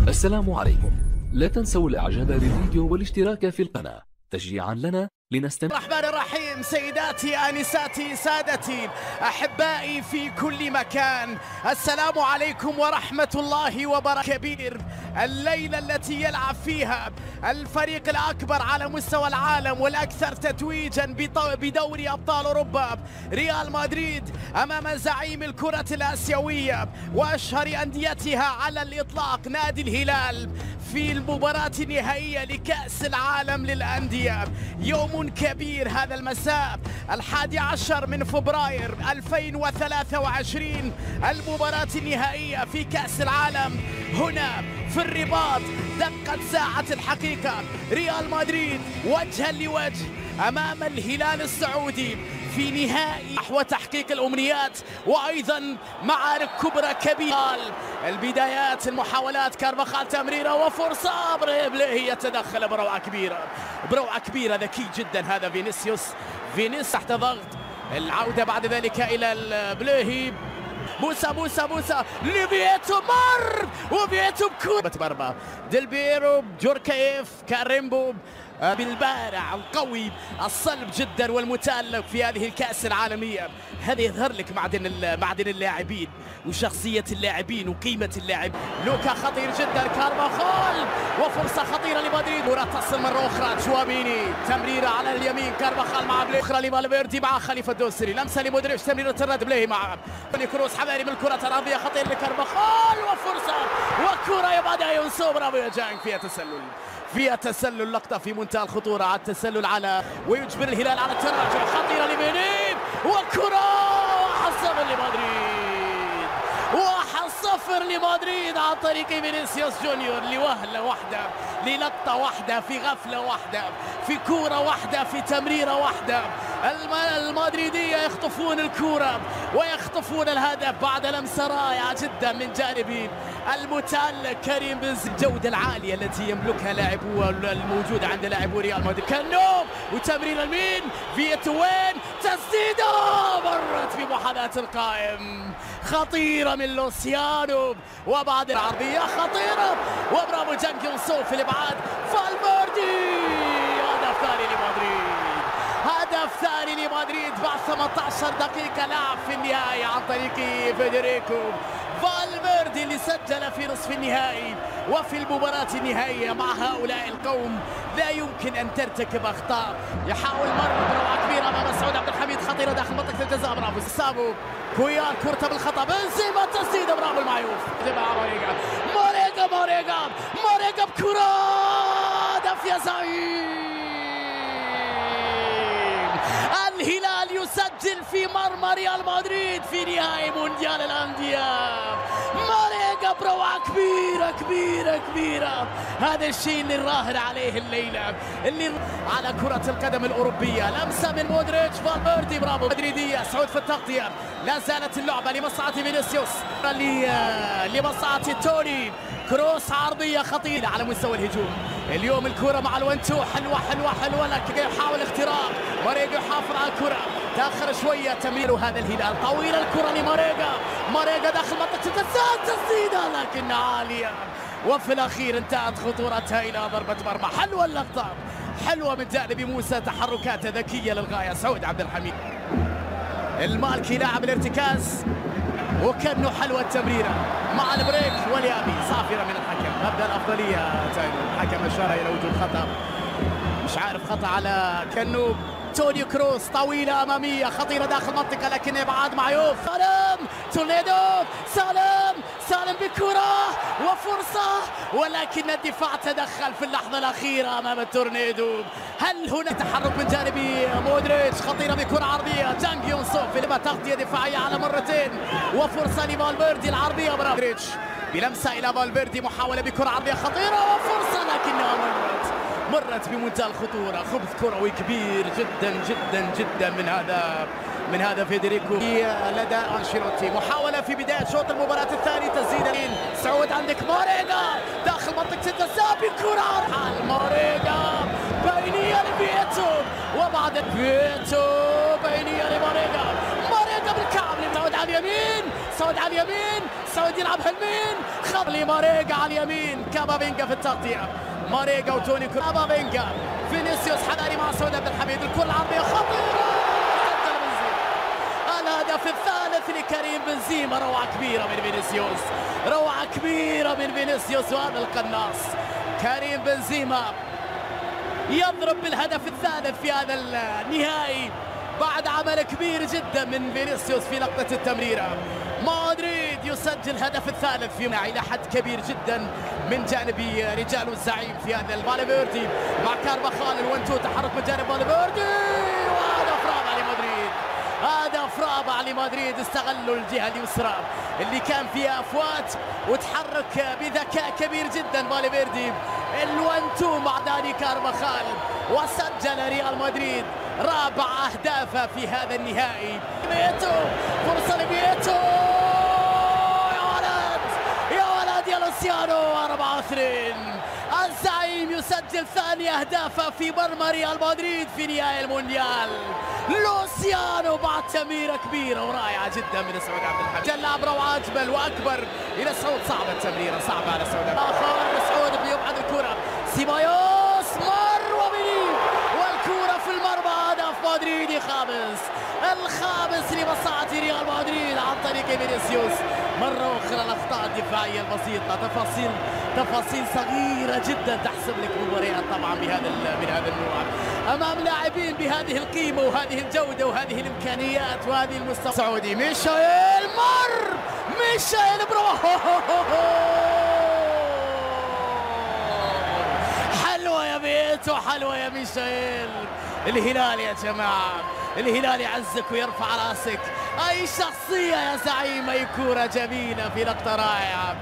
السلام عليكم. لا تنسوا الاعجاب بالفيديو والاشتراك في القناة تشجيعا لنا لنستمر. الرحمن الرحيم. سيداتي آنساتي سادتي أحبائي في كل مكان، السلام عليكم ورحمة الله وبركاته. كبير الليلة التي يلعب فيها الفريق الأكبر على مستوى العالم والأكثر تتويجا بدوري أبطال أوروبا ريال مدريد أمام زعيم الكرة الآسيوية وأشهر أنديتها على الإطلاق نادي الهلال في المباراة النهائية لكأس العالم للأندية. يوم كبير هذا المساء 11 من فبراير 2023، المباراة النهائية في كأس العالم هنا في الرباط. دقت ساعة الحقيقة، ريال مدريد وجها لوجه أمام الهلال السعودي في نهائي نحو تحقيق الأمنيات وأيضا معارك كبرى كبيرة. البدايات، المحاولات، كارفاخال تمريرة وفرصة، بليهي يتدخل بروعة كبيرة، بروعة كبيرة، ذكي جدا هذا فينيسيوس تحت ضغط. العودة بعد ذلك إلى البليهي، موسى لفييتو مر وفييتو بكورة مرمى ديلبيرو، جوركايف، كاريمبو بالبارع القوي الصلب جدا والمتألق في هذه الكأس العالمية. هذا يظهر لك معدن اللاعبين وشخصية اللاعبين وقيمة اللاعبين. لوكا خطير جدا، كارفاخال وفرصة خطيرة لمدريد، كرة تصل مرة أخرى، تشواميني تمريرة على اليمين، كارفاخال مع بليه، أخرى لفالفيردي مع خليفة الدوسري، لمسة لمودريتش، تمريرة الرد، بليه مع توني كروس، حبايبي من الكرة الأرضية، خطير لكارفاخال وفرصة وكرة يبعدها ينسو، برافو يا جانج، فيها تسلل، لقطة في منتهى الخطورة على التسلل على ويجبر الهلال على التراجع، خطيرة لمينيب وكرة 1-0 لمدريد عن طريق فينيسيوس جونيور، لوهلة واحدة، للقطة واحدة، في غفلة واحدة، في كورة واحدة، في تمريرة واحدة. المدريدية يخطفون الكورة ويخطفون الهدف بعد لمسة رائعة جدا من جانب المتألق كريم بنزيما. الجودة العالية التي يملكها لاعبو الموجودة عند لاعبو ريال مدريد، كانو وتمرير اليمين، فييتو وين، تسديدة مرت في محاذاة القائم، خطيرة من لوسيانو، وبعد العرضية خطيرة وبرافو جانج يونسو في الابعاد، فالفيردي هدف ثاني لمدريد بعد 18 دقيقة لعب في النهاية عن طريق فيدريكو فالفيردي اللي سجل في نصف النهائي. وفي المباراة النهائية مع هؤلاء القوم لا يمكن أن ترتكب أخطاء. يحاول مرة بروعة كبيرة أمام سعود عبد الحميد، خطيرة داخل منطقة الجزاء، برافو سابو كويار، كرة بالخطأ، بنزيما تسديدة، برافو المعيوف، موريجا بكرة، هدف يا زعيم. الهلال يسجل في مرمى ريال مدريد في نهائي مونديال الأندية. ماريجا بروعة كبيرة. هذا الشيء اللي راهن عليه الليلة، اللي على كرة القدم الأوروبية. لمسة من مودريتش، فالفيردي، برافو مدريدية، سعود في التغطية، لا زالت اللعبة لمصلحة فينيسيوس، لمصلحة توني كروس، عرضية خطيرة على مستوى الهجوم. اليوم الكرة مع الونتو حلوة، لكن يحاول اختراق، ماريجا يحافظ على الكرة، تأخر شوية تمرير هذا الهلال، طويلة الكرة لماريجا داخل منطقة التسديد، تسديدة لكن عالية، وفي الأخير انتهت خطورتها إلى ضربة مرمى. حلوة اللقطة، حلوة من جانب موسى، تحركات ذكية للغاية. سعود عبد الحميد المالكي لاعب الارتكاز، وكأنه حلوة التمريرة مع البريك واليابي، صافرة من الحكم، مبدأ الأفضلية. الحكم أشار إلى وجود خطأ، مش عارف خطأ على كأنه توني كروس، طويلة أمامية خطيرة داخل المنطقة لكن إبعاد معيوف. تورنيدو، سالم بكرة وفرصة، ولكن الدفاع تدخل في اللحظة الأخيرة أمام التورنيدو. هل هنا تحرك من جانب مودريتش، خطيرة بكرة عرضية، جانج يونسو في تغطية دفاعية على مرتين، وفرصة لفالفيردي العرضية، مودريتش بلمسة إلى فالفيردي، محاولة بكرة عرضية خطيرة وفرصة لكنها مرت بمنتهى الخطورة. خبث كروي كبير جدا من هذا فيدريكو لدى أنشيلوتي. محاولة في بداية شوط المباراة الثاني، تسديدة سعود، عندك ماريجا داخل منطقة الجزاء بكرة، ماريجا بينية لفييتو، وبعد فييتو بينية لماريجا بالكعب، سعود على اليمين، سعودي يلعبها اليمين، خطلي ماريجا على اليمين، كامافينجا في التغطية، ماريجا وتوني كامافينجا، فينيسيوس حذاري مع سعود عبد الحميد، الكرة العرضية خطيرة، سجل بنزيما الهدف الثالث لكريم بنزيما. روعة كبيرة من فينيسيوس، روعة كبيرة من فينيسيوس وهذا القناص كريم بنزيما يضرب بالهدف الثالث في هذا النهائي بعد عمل كبير جدا من فينيسيوس في لقطة التمريرة. مدريد يسجل الهدف الثالث في إلى حد كبير جدا من جانب رجال الزعيم في هذا فالفيردي مع كارفاخال. الونتو تحرك من جانب فالفيردي وهدف رابع لمدريد، هدف رابع لمدريد. استغلوا الجهة اليسرى اللي كان فيها أفوات وتحرك بذكاء كبير جدا فالفيردي الونتو مع داني كارفاخال وسجل ريال مدريد رابع أهدافه في هذا النهائي. بيتو فرصة لبيتو، يا ولد يا لوسيانو. 4-2 الزعيم يسجل ثاني أهدافه في مرمى ريال مدريد في نهائي المونديال. لوسيانو بعد تمريرة كبيرة ورائعة جدا من سعود عبد الحميد، جلاب روعة أجمل وأكبر إلى سعود. صعبة التمريرة، صعبة على سعود. آخر سعود بيبعد الكرة، سيبايوس مر وبني والكرة في المرمى. هدف مدريدي خامس، الخامس لمصلحة ريال مدريد عن طريق فينيسيوس. مرة أخرى الأخطاء الدفاعية البسيطة، تفاصيل صغيرة جدا تحسب لك مباريات طبعا من هذا النوع أمام لاعبين بهذه القيمة وهذه الجودة وهذه الإمكانيات وهذه المستوى. سعودي ميشائيل مر، ميشائيل حلوة يا بيتو، حلوة يا ميشائيل. الهلال يا جماعة، الهلال يعزك ويرفع راسك. أي شخصية يا زعيم، أي كورة جميلة في لقطة رائعة.